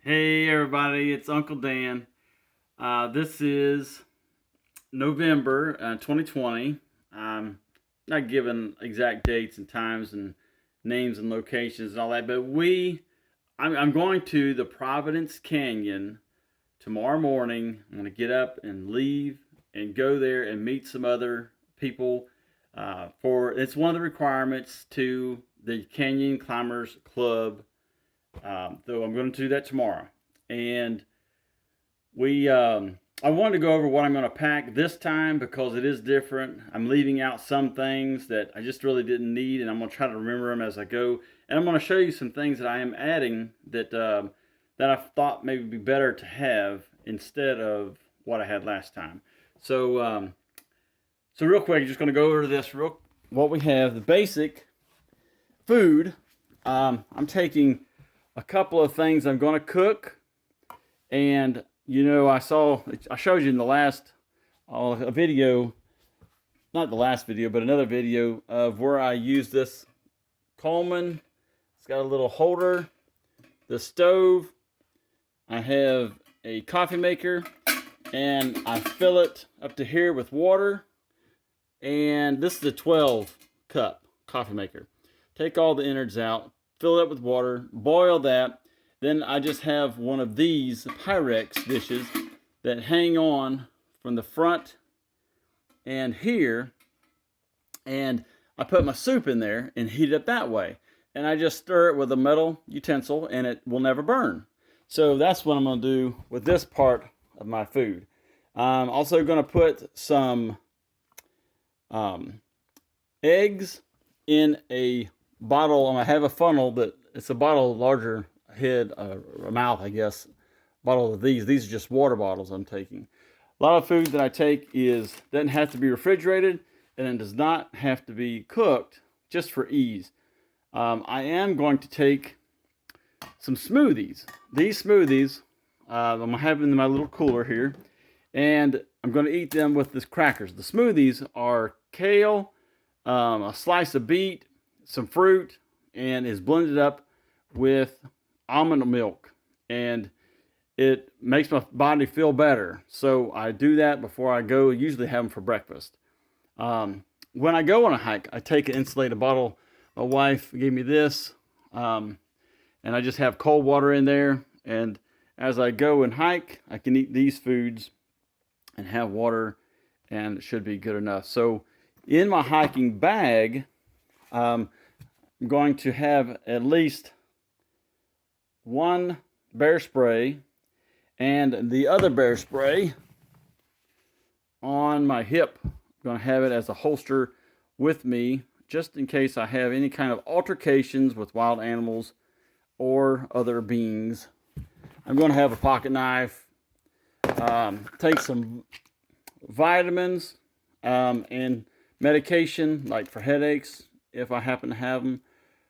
Hey everybody, it's Uncle Dan. This is November 2020. I'm not giving exact dates and times and names and locations and all that, but I'm going to the Providence Canyon tomorrow morning. I'm going to get up and leave and go there and meet some other people. It's one of the requirements to the Canyon Climbers Club. Though I'm going to do that tomorrow. And I wanted to go over what I'm going to pack this time because it is different. I'm leaving out some things that I just really didn't need, and I'm going to try to remember them as I go. And I'm going to show you some things that I am adding that I thought maybe would be better to have instead of what I had last time. So real quick, I'm just going to go over this what we have, the basic food. I'm taking a couple of things I'm going to cook, and I showed you in the last a video, not the last video, but another video of where I use this Coleman. It's got a little holder, the stove. I have a coffee maker, and I fill it up to here with water. And this is a 12 cup coffee maker. Take all the innards out, fill it up with water, boil that. Then I just have one of these Pyrex dishes that hang on from the front and here. And I put my soup in there and heat it up that way. And I just stir it with a metal utensil and it will never burn. So that's what I'm going to do with this part of my food. I'm also going to put some eggs in a bottle. I have a funnel, but it's a bottle larger head, a mouth, I guess. Bottle of these. These are just water bottles I'm taking. A lot of food that I take doesn't have to be refrigerated, and it does not have to be cooked, just for ease. I am going to take some smoothies. These smoothies, I'm going to have in my little cooler here, and I'm going to eat them with these crackers. The smoothies are kale, a slice of beet, some fruit, and is blended up with almond milk, and it makes my body feel better. So I do that before I go. I usually have them for breakfast. When I go on a hike, I take an insulated bottle. My wife gave me this, and I just have cold water in there. And as I go and hike, I can eat these foods and have water, and it should be good enough. So in my hiking bag, I'm going to have at least one bear spray and the other bear spray on my hip. I'm going to have it as a holster with me just in case I have any kind of altercations with wild animals or other beings. I'm going to have a pocket knife, take some vitamins and medication like for headaches if I happen to have them,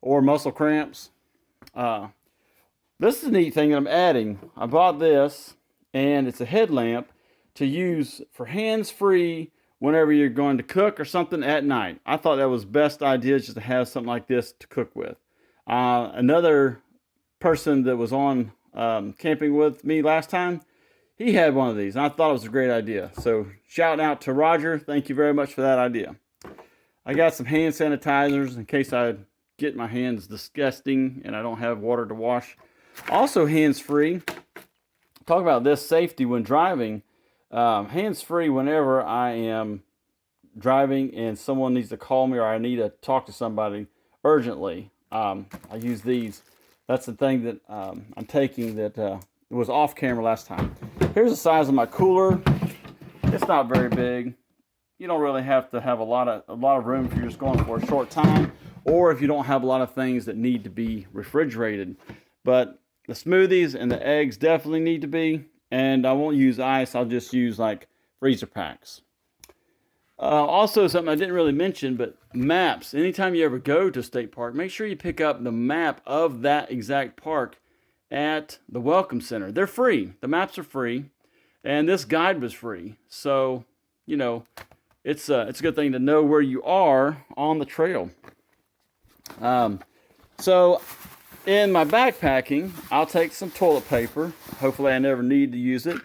or muscle cramps. This is a neat thing that I'm adding. I bought this, and it's a headlamp to use for hands-free whenever you're going to cook or something at night. I thought that was the best idea, just to have something like this to cook with. Another person that was on camping with me last time, he had one of these, and I thought it was a great idea. So shout out to Roger. Thank you very much for that idea. I got some hand sanitizers in case I get my hands disgusting and I don't have water to wash. Also hands-free. Talk about this safety when driving. Hands-free whenever I am driving and someone needs to call me or I need to talk to somebody urgently. I use these. That's the thing that I'm taking that was off camera last time. Here's the size of my cooler. It's not very big. You don't really have to have a lot of room if you're just going for a short time, or if you don't have a lot of things that need to be refrigerated. But the smoothies and the eggs definitely need to be, and I won't use ice. I'll just use like freezer packs. Also, something I didn't really mention, but maps. Anytime you ever go to a state park, make sure you pick up the map of that exact park at the Welcome Center. They're free. The maps are free, and this guide was free. So, it's a good thing to know where you are on the trail. So In my backpacking, I'll take some toilet paper. Hopefully I never need to use it.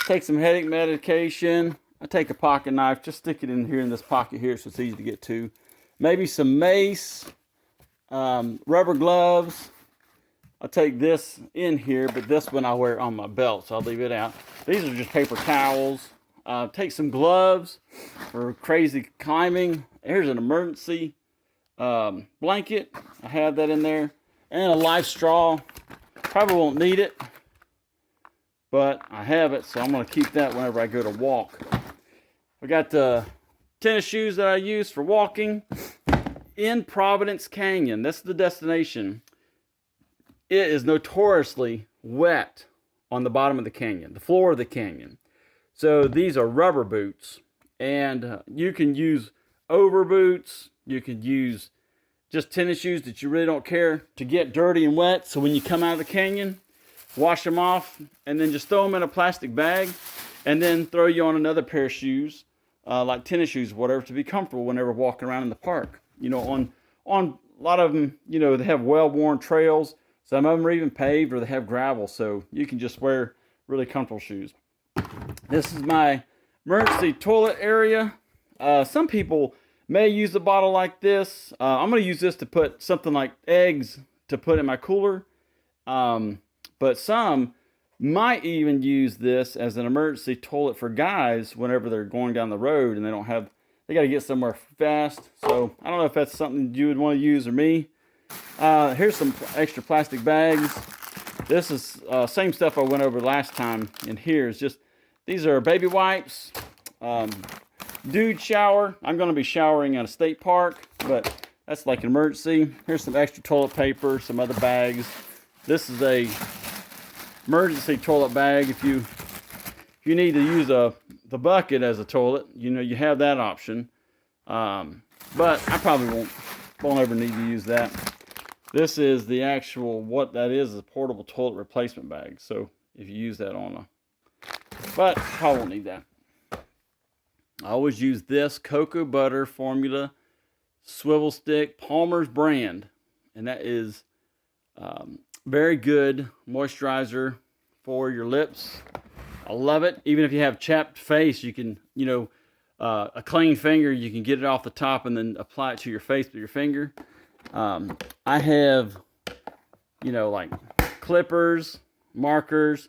Take some headache medication. I take a pocket knife, just stick it in here in this pocket here so it's easy to get to. Maybe some mace, rubber gloves. I'll take this in here, but this one I'll wear on my belt, so I'll leave it out. These are just paper towels. Take some gloves for crazy climbing. Here's an emergency blanket. I have that in there. And a life straw. Probably won't need it, but I have it, so I'm going to keep that whenever I go to walk. I got the tennis shoes that I use for walking in Providence Canyon. That's the destination. It is notoriously wet on the bottom of the canyon, the floor of the canyon. So these are rubber boots, and you can use over boots. You can use just tennis shoes that you really don't care to get dirty and wet. So when you come out of the canyon, wash them off and then just throw them in a plastic bag and then throw you on another pair of shoes, like tennis shoes, whatever, to be comfortable whenever walking around in the park. You know, on a lot of them, you know, they have well-worn trails. Some of them are even paved or they have gravel. So you can just wear really comfortable shoes. This is my emergency toilet area. Some people may use a bottle like this. I'm going to use this to put something like eggs to put in my cooler. But some might even use this as an emergency toilet for guys whenever they're going down the road and they got to get somewhere fast. So I don't know if that's something you would want to use or me. Here's some extra plastic bags. This is same stuff I went over last time. And here's just, these are baby wipes. Dude shower. I'm going to be showering at a state park, but that's like an emergency. Here's some extra toilet paper, some other bags. This is a emergency toilet bag. If you need to use the bucket as a toilet, you know, you have that option. But I probably won't ever need to use that. This is the actual, what that is a portable toilet replacement bag. So if you use that but I won't need that. I always use this cocoa butter formula swivel stick, Palmer's brand, and that is very good moisturizer for your lips. I love it. Even if you have chapped face, you can, you know, a clean finger, you can get it off the top and then apply it to your face with your finger. I have, you know, like clippers, markers,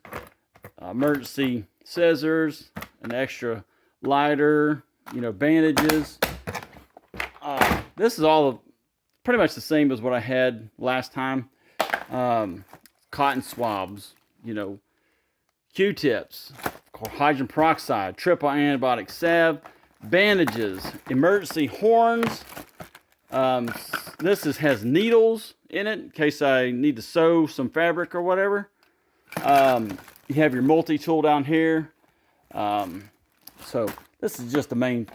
emergency scissors, an extra lighter, you know, bandages. This is all pretty much the same as what I had last time. Cotton swabs, you know, Q-tips, hydrogen peroxide, triple antibiotic salve, bandages, emergency horns. This has needles in it in case I need to sew some fabric or whatever. You have your multi-tool down here. So this is just the main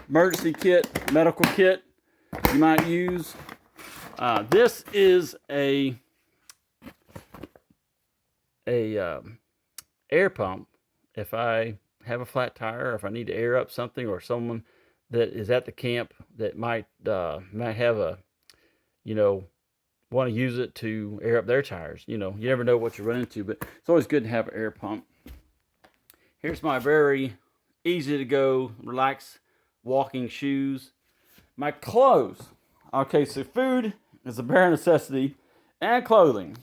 emergency kit, medical kit you might use. This is a air pump. If I have a flat tire, or if I need to air up something, or someone that is at the camp that might have a, you know, want to use it to air up their tires. You know, you never know what you run into, but it's always good to have an air pump. Here's my very easy to go, relax walking shoes. My clothes. Okay, so food is a bare necessity, and clothing.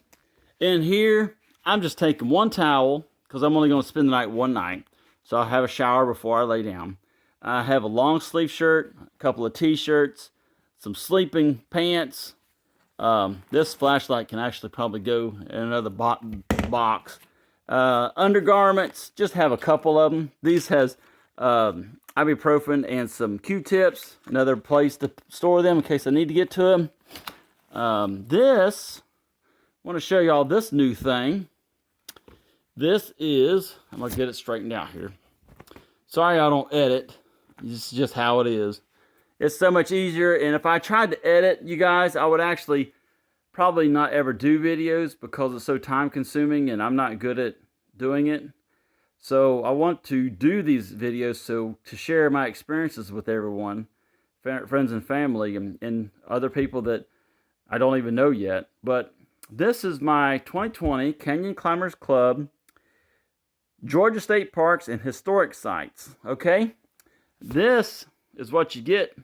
In here, I'm just taking one towel because I'm only going to spend the night one night. So I'll have a shower before I lay down. I have a long sleeve shirt, a couple of t-shirts, some sleeping pants. This flashlight can actually probably go in another box. Undergarments, just have a couple of them. These has ibuprofen and some Q-tips, another place to store them in case I need to get to them. I want to show y'all this new thing. This is, I'm going to get it straightened out here. Sorry I don't edit. This is just how it is. It's so much easier, and if I tried to edit, you guys, I would actually probably not ever do videos because it's so time consuming and I'm not good at doing it. So I want to do these videos to share my experiences with everyone, friends and family, and other people that I don't even know yet. But this is my 2020 Canyon Climbers Club Georgia State Parks and Historic Sites. Okay, this is what you get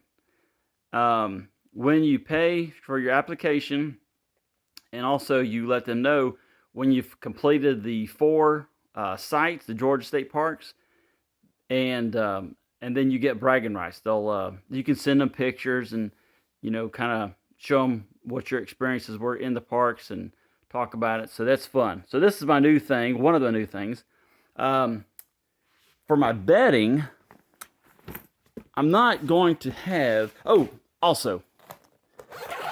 when you pay for your application, and also you let them know when you've completed the 4 sites, the Georgia State Parks, and then you get bragging rights. They'll you can send them pictures and kind of show them what your experiences were in the parks and talk about it. So that's fun. So this is my new thing, one of the new things. For my bedding, I'm not going to have. Oh, also,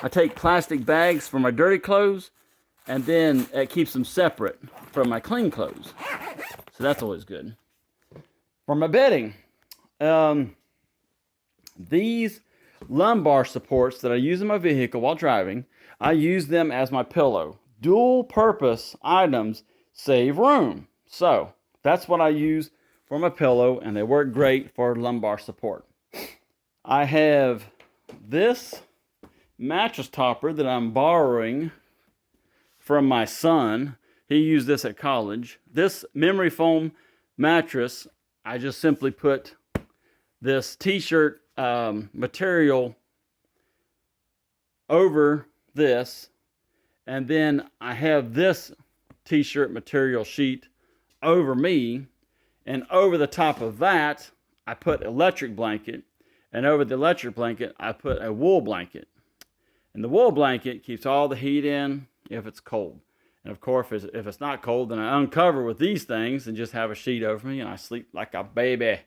I take plastic bags for my dirty clothes, and then it keeps them separate from my clean clothes. So that's always good. For my bedding, these lumbar supports that I use in my vehicle while driving, I use them as my pillow. Dual purpose items save room. So that's what I use for my pillow, and they work great for lumbar support. I have this mattress topper that I'm borrowing from my son. He used this at college. This memory foam mattress, I just simply put this t-shirt material over this, and then I have this t-shirt material sheet over me, and over the top of that I put electric blanket, and over the electric blanket I put a wool blanket, and the wool blanket keeps all the heat in if it's cold. And of course, if it's not cold, then I uncover with these things and just have a sheet over me, and I sleep like a baby.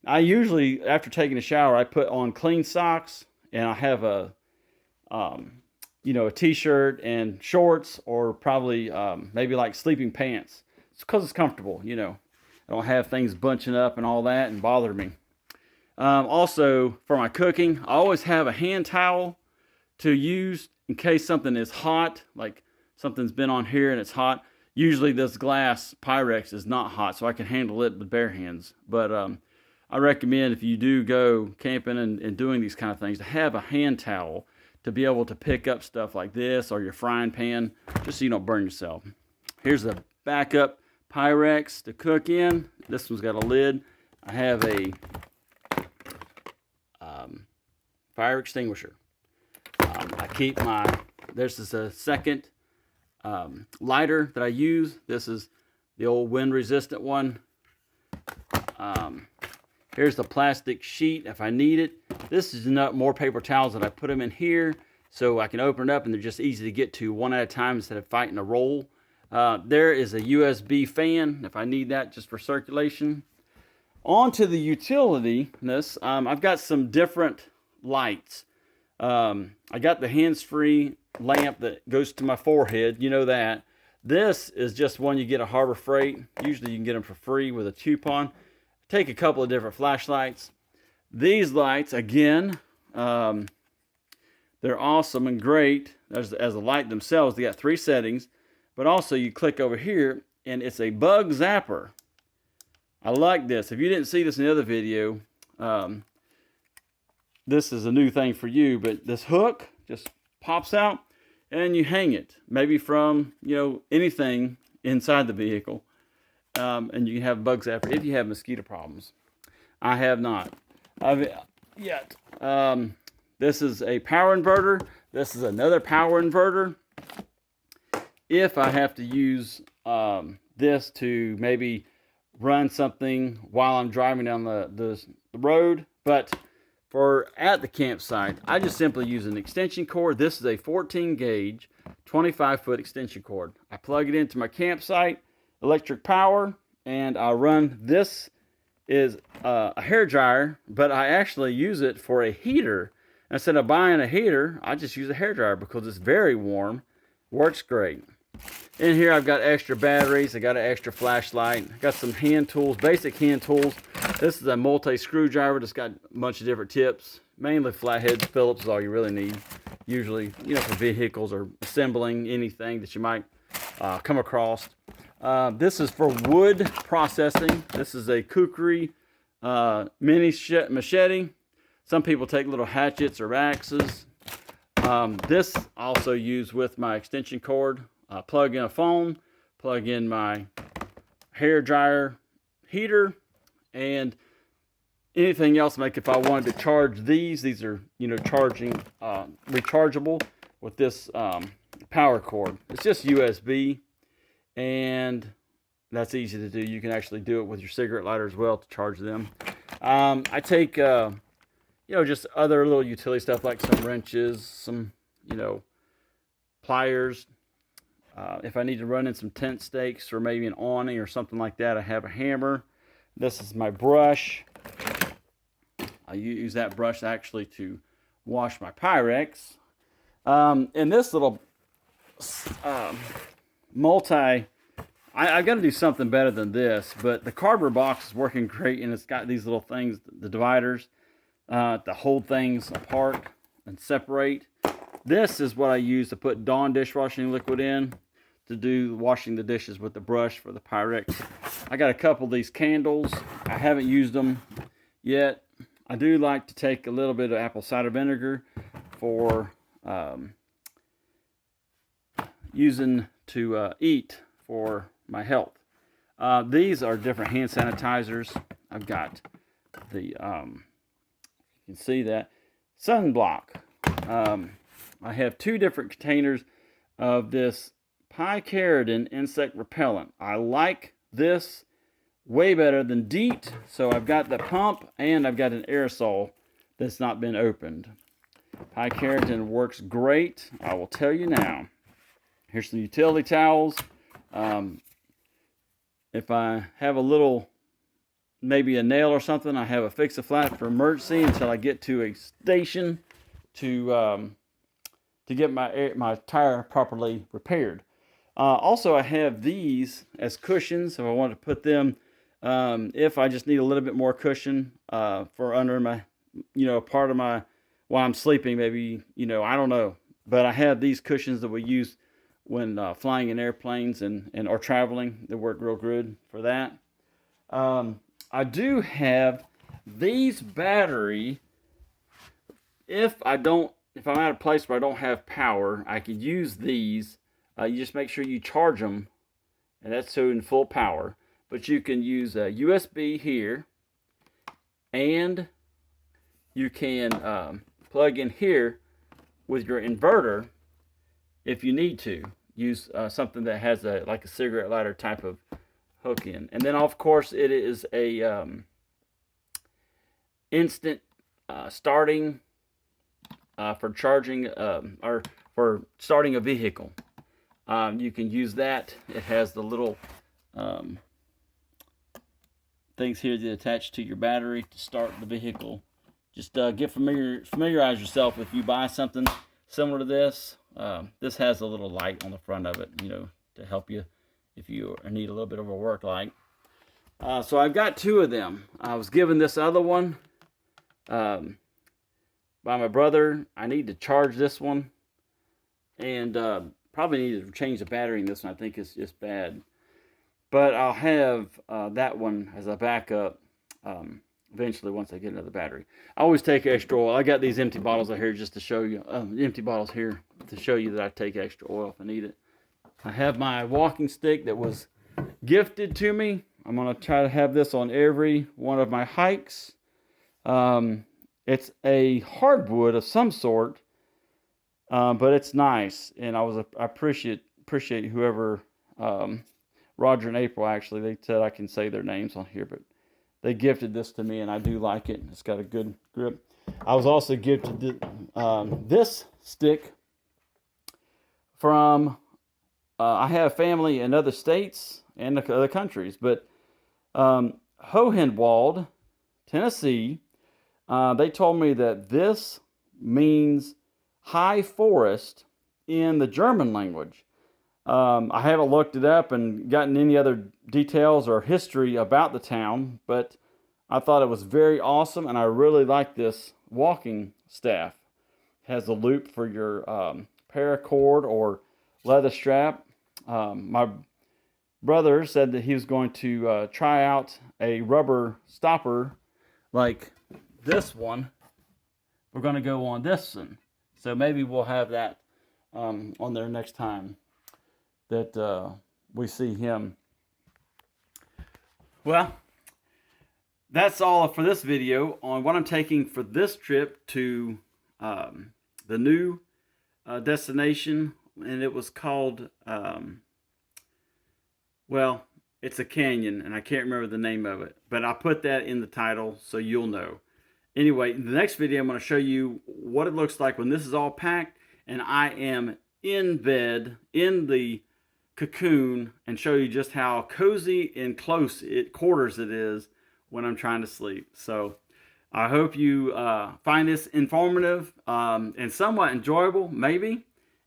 I usually, after taking a shower, I put on clean socks, and I have a t-shirt and shorts, or probably maybe like sleeping pants. It's because it's comfortable, I don't have things bunching up and all that and bother me. Also, for my cooking, I always have a hand towel to use in case something is hot, like something's been on here and it's hot. Usually this glass Pyrex is not hot, so I can handle it with bare hands. But I recommend, if you do go camping and doing these kind of things, to have a hand towel to be able to pick up stuff like this or your frying pan, just so you don't burn yourself. Here's a backup Pyrex to cook in. This one's got a lid. I have a fire extinguisher. I keep this is a second lighter that I use. This is the old wind resistant one. Here's the plastic sheet if I need it. This is more paper towels that I put them in here so I can open it up, and they're just easy to get to one at a time instead of fighting a roll. There is a USB fan if I need that just for circulation. On to the utility-ness. I've got some different lights. I got the hands-free lamp that goes to my forehead. You know that. This is just one you get at Harbor Freight. Usually you can get them for free with a coupon. Take a couple of different flashlights. These lights, again, they're awesome and great. As the light themselves, they got 3 settings. But also you click over here, and it's a bug zapper. I like this. If you didn't see this in the other video, this is a new thing for you. But this hook just pops out, and you hang it, maybe from anything inside the vehicle, and you can have bug zapper if you have mosquito problems. I have not yet. This is a power inverter. This is another power inverter. If I have to use this to maybe run something while I'm driving down the road, but for at the campsite, I just simply use an extension cord. This is a 14 gauge, 25-foot extension cord. I plug it into my campsite, electric power, and I run. This is a hair dryer, but I actually use it for a heater. Instead of buying a heater, I just use a hair dryer because it's very warm. Works great. In here I've got extra batteries. I got an extra flashlight. I got some hand tools, basic hand tools. This is a multi-screwdriver that's got a bunch of different tips. Mainly flatheads. Phillips is all you really need. Usually, for vehicles or assembling anything that you might come across. This is for wood processing. This is a kukri mini machete. Some people take little hatchets or axes. This I also use with my extension cord. Plug in a phone, plug in my hair dryer heater, and anything else. Like if I wanted to charge these are, charging, rechargeable with this power cord. It's just USB, and that's easy to do. You can actually do it with your cigarette lighter as well to charge them. I take, just other little utility stuff like some wrenches, some, pliers. If I need to run in some tent stakes or maybe an awning or something like that, I have a hammer. This is my brush. I use that brush actually to wash my Pyrex. And this little I've got to do something better than this, but the cardboard box is working great, and it's got these little things, the dividers, to hold things apart and separate. This is what I use to put Dawn dishwashing liquid in to do washing the dishes with the brush for the Pyrex. I got a couple of these candles. I haven't used them yet. I do like to take a little bit of apple cider vinegar for using to eat for my health. These are different hand sanitizers. I've got the, you can see that, sunblock. I have 2 different containers of this picaridin insect repellent. I like this way better than DEET, so I've got the pump and I've got an aerosol that's not been opened. Picaridin works great, I will tell you now. Here's some utility towels. If I have a little, maybe a nail or something, I have a fix-a-flat for emergency until I get to a station to get my tire properly repaired. Also, I have these as cushions if I want to put them, if I just need a little bit more cushion for under my, part of my, while I'm sleeping, maybe, I don't know. But I have these cushions that we use when flying in airplanes and or traveling. They work real good for that. I do have these battery. If I'm at a place where I don't have power, I could use these. You just make sure you charge them, and that's so in full power. But you can use a USB here, and you can plug in here with your inverter if you need to. Use something that has like a cigarette lighter type of hook in. And then, of course, it is a instant starting for charging or for starting a vehicle. You can use that. It has the little things here that attach to your battery to start the vehicle. Just familiarize yourself. If you buy something similar to this, this has a little light on the front of it, to help you if you need a little bit of a work light. So I've got 2 of them. I was given this other one by my brother. I need to charge this one, and probably need to change the battery in this one. I think it's just bad. But I'll have that one as a backup eventually once I get another battery. I always take extra oil. I got these empty bottles out here just to show you, empty bottles here to show you that I take extra oil if I need it. I have my walking stick that was gifted to me. I'm going to try to have this on every one of my hikes. It's a hardwood of some sort, but it's nice, and I appreciate whoever, Roger and April, actually, they said I can say their names on here, but they gifted this to me, and I do like it. It's got a good grip. I was also gifted this stick from, I have family in other states and other countries, but Hohenwald, Tennessee, they told me that this means high forest in the German language. I haven't looked it up and gotten any other details or history about the town, but I thought it was very awesome, and I really like this walking staff. It has a loop for your paracord or leather strap. My brother said that he was going to try out a rubber stopper like this one. We're going to go on this one. So maybe we'll have that on there next time that we see him. Well, that's all for this video on what I'm taking for this trip to the new destination, and it was called, well, it's a canyon, and I can't remember the name of it, but I'll put that in the title so you'll know. Anyway, in the next video, I'm going to show you what it looks like when this is all packed and I am in bed, in the cocoon, and show you just how cozy and close quarters it is when I'm trying to sleep. So I hope you find this informative and somewhat enjoyable, maybe,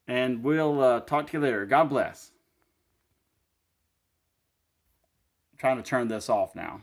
and we'll talk to you later. God bless. I'm trying to turn this off now.